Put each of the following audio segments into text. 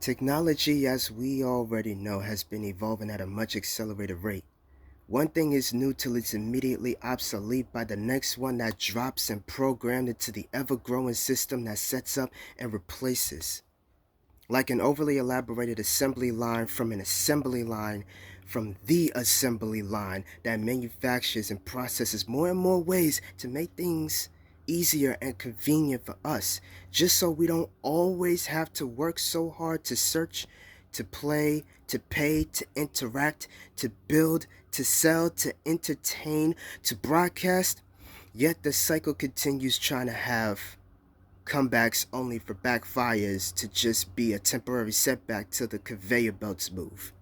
Technology, as we already know, has been evolving at a much accelerated rate. One thing is new till it's immediately obsolete by the next one that drops and programmed into the ever-growing system that sets up and replaces. Like an overly elaborated assembly line from an assembly line from the assembly line that manufactures and processes more and more ways to make things easier and convenient for us, just so we don't always have to work so hard to search, to play, to pay, to interact, to build, to sell, to entertain, to broadcast. Yet the cycle continues trying to have comebacks only for backfires to just be a temporary setback till the conveyor belts move.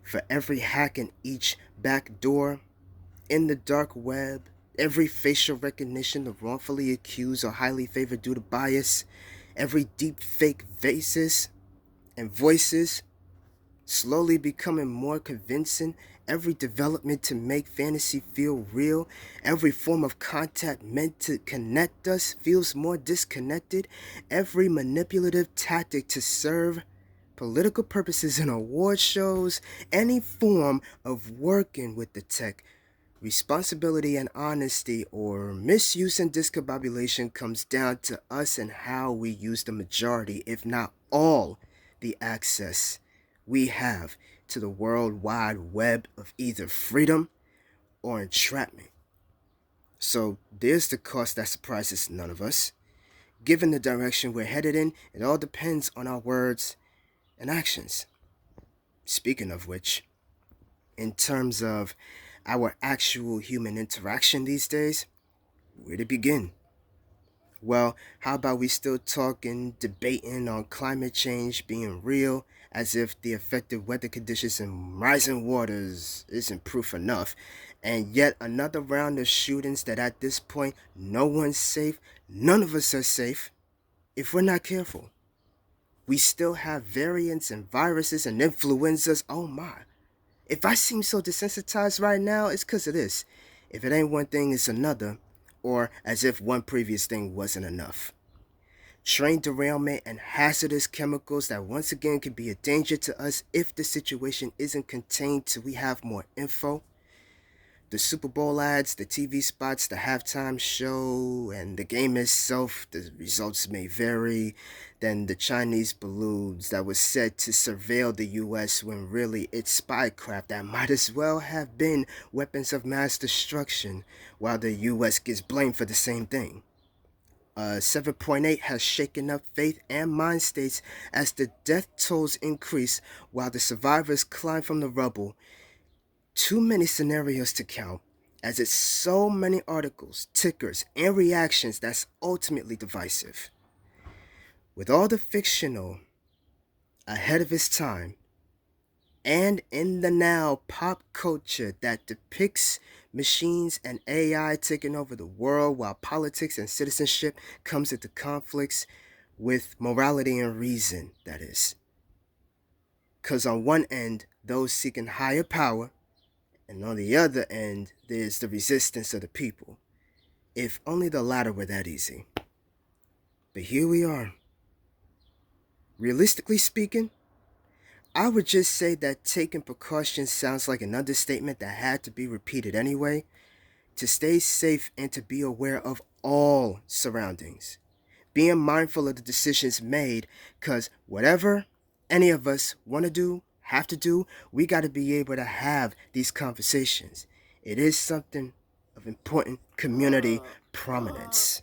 For every hack in each back door, in the dark web, every facial recognition of wrongfully accused or highly favored due to bias, every deep fake faces and voices slowly becoming more convincing, every development to make fantasy feel real, every form of contact meant to connect us feels more disconnected, every manipulative tactic to serve political purposes in award shows, any form of working with the tech, responsibility and honesty, or misuse and discombobulation comes down to us and how we use the majority, if not all, the access we have to the world wide web of either freedom or entrapment. So there's the cost that surprises none of us. Given the direction we're headed in, it all depends on our words and actions. Speaking of which, in terms of our actual human interaction these days, where to begin? Well, how about we still talking, debating on climate change being real, as if the effective weather conditions and rising waters isn't proof enough, and yet another round of shootings that at this point no one's safe, none of us are safe if we're not careful. We still have variants and viruses and influenzas, oh my. If I seem so desensitized right now, it's because of this. If it ain't one thing, it's another, or as if one previous thing wasn't enough. Train derailment and hazardous chemicals that once again could be a danger to us if the situation isn't contained till we have more info. The Super Bowl ads, the TV spots, the halftime show, and the game itself, the results may vary. Then the Chinese balloons that was said to surveil the US when really it's spycraft that might as well have been weapons of mass destruction, while the US gets blamed for the same thing. 7.8 has shaken up faith and mind states as the death tolls increase while the survivors climb from the rubble. Too many scenarios to count, as it's so many articles, tickers, and reactions that's ultimately divisive. With all the fictional ahead of its time, and in the now pop culture that depicts machines and AI taking over the world while politics and citizenship comes into conflicts with morality and reason, that is. Because on one end, those seeking higher power, and on the other end, there's the resistance of the people. If only the latter were that easy. But here we are. Realistically speaking, I would just say that taking precautions sounds like an understatement that had to be repeated anyway. To stay safe and to be aware of all surroundings. Being mindful of the decisions made, because whatever any of us want to do, have to do, we got to be able to have these conversations. It is something of important community prominence.